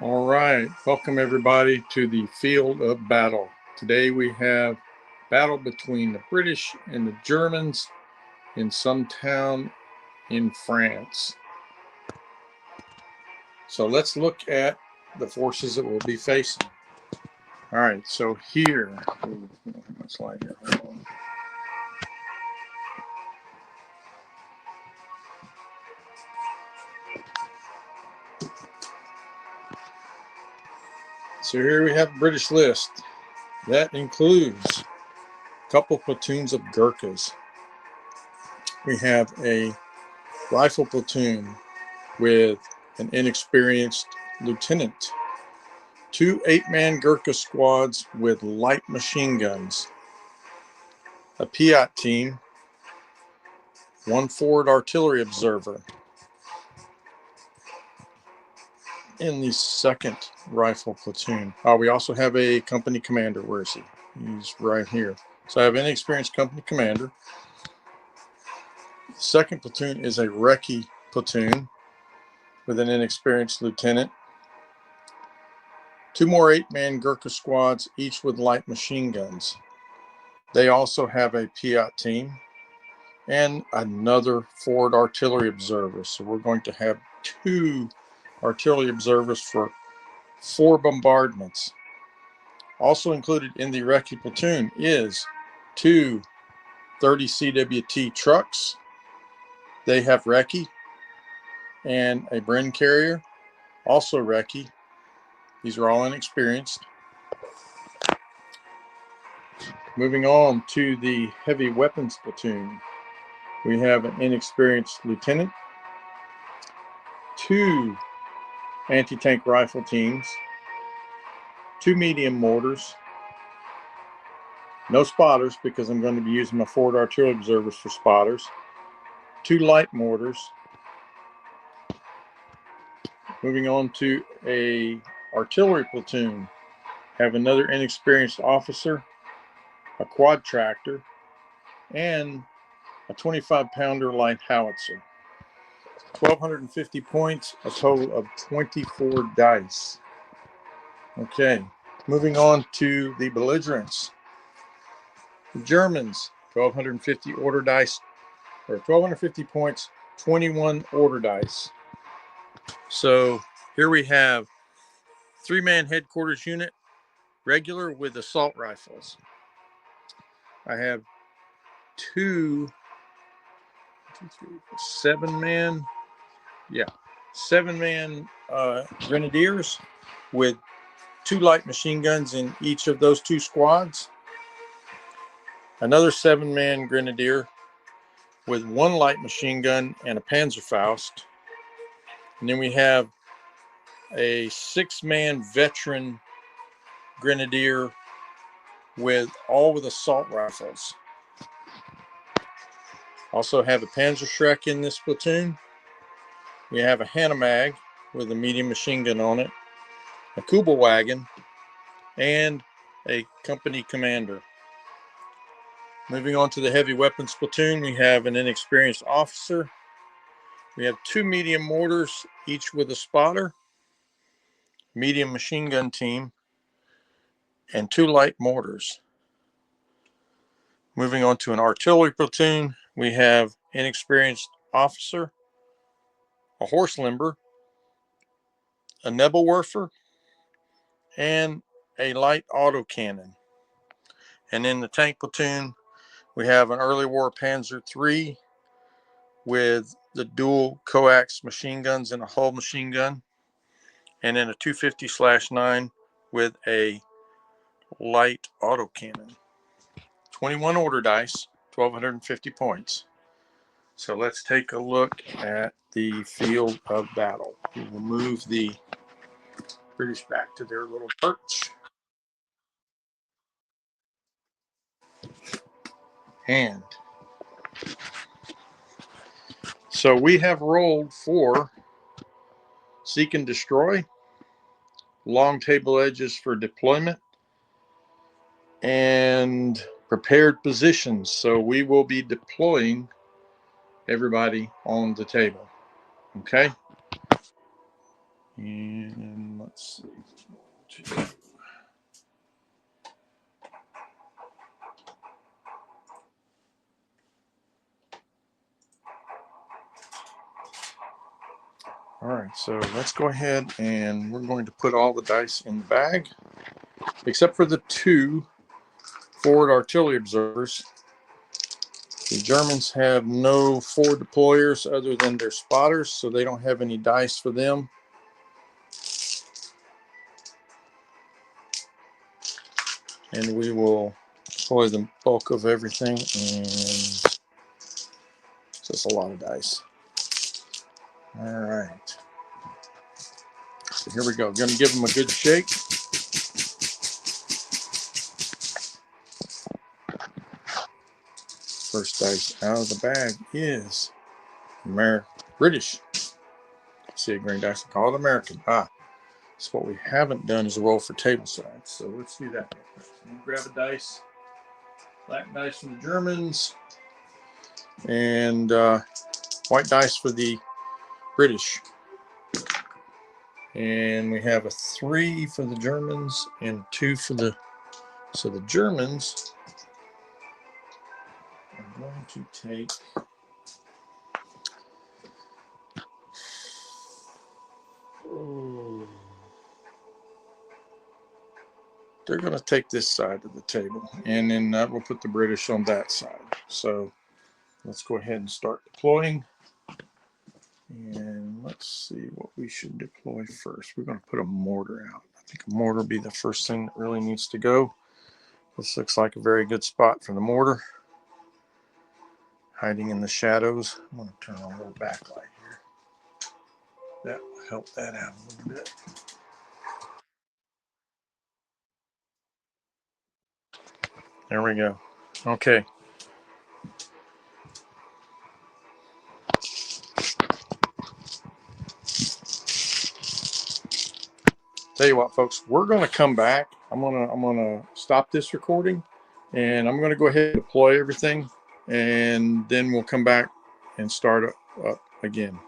All right, welcome everybody to the field of battle. Today we have battle between the British and the Germans in some town in France. So let's look at the forces that we'll be facing. All right, so here, slide here. Hold on. So here we have a British list. That includes a couple platoons of gurkhas. We have a rifle platoon with an inexperienced lieutenant, two 8-man Gurkha squads with light machine guns, a Piat team, one forward artillery observer. In the second rifle platoon, we also have a company commander. Where is he? He's right here. So I have an inexperienced company commander. The second platoon is a recce platoon with an inexperienced lieutenant. Two more 8-man Gurkha squads, each with light machine guns. They also have a Piat team and another forward artillery observer. So we're going to have two artillery observers for 4 bombardments. Also included in the recce platoon is two 30 CWT trucks. They have recce, and a Bren carrier, also recce. These are all inexperienced. Moving on to the heavy weapons platoon, we have an inexperienced lieutenant, two anti-tank rifle teams, two medium mortars, no spotters because I'm going to be using my forward artillery observers for spotters, two light mortars. Moving on to a artillery platoon, have another inexperienced officer, a quad tractor, and a 25-pounder light howitzer. 1,250 points, a total of 24 dice. Okay, moving on to the belligerents. The Germans, 1,250 order dice, or 1,250 points, 21 order dice. So here we have 3-man headquarters unit, regular with assault rifles. I have two 7-man, 7-man grenadiers with 2 light machine guns in each of those 2 squads. Another 7-man grenadier with 1 light machine gun and a Panzerfaust. And then we have a 6-man veteran grenadier with assault rifles. Also have a Panzerschreck in this platoon. We have a Hanomag with a medium machine gun on it, a Kubelwagen, and a company commander. Moving on to the heavy weapons platoon, we have an inexperienced officer. We have 2 medium mortars, each with a spotter, medium machine gun team, and 2 light mortars. Moving on to an artillery platoon, we have inexperienced officer, a horse limber, a Nebelwerfer, and a light autocannon. And in the tank platoon, we have an early war Panzer III with the dual coax machine guns and a hull machine gun, and then a 250/9 with a light autocannon. 21 order dice, 1,250 points. So let's take a look at the field of battle. We will move the British back to their little perch. And so we have rolled for seek and destroy, long table edges for deployment, and prepared positions. So we will be deploying everybody on the table. Okay. And let's Let's see. All right, so let's go ahead and we're going to put all the dice in the bag, except for the 2 forward artillery observers. The Germans have no forward deployers other than their spotters, so they don't have any dice for them. And we will deploy the bulk of everything, and so it's a lot of dice. All right. So here we go. Going to give them a good shake. First dice out of the bag is British. See a green dice and call it American. So what we haven't done is roll for table sides. So let's do that. Grab a dice. Black dice from the Germans. And white dice for the British. And we have a 3 for the Germans and 2 for the... So the Germans are going to take... They're going to take this side of the table, and then we'll put the British on that side. So let's go ahead and start deploying. And let's see what we should deploy first. We're going to put a mortar out. I think a mortar will be the first thing that really needs to go. This looks like a very good spot for the mortar. Hiding in the shadows. I'm going to turn on a little backlight here. That will help that out a little bit. There we go. Okay. Tell you what, folks, we're going to come back. I'm gonna stop this recording, and I'm going to go ahead and deploy everything, and then we'll come back and start up again.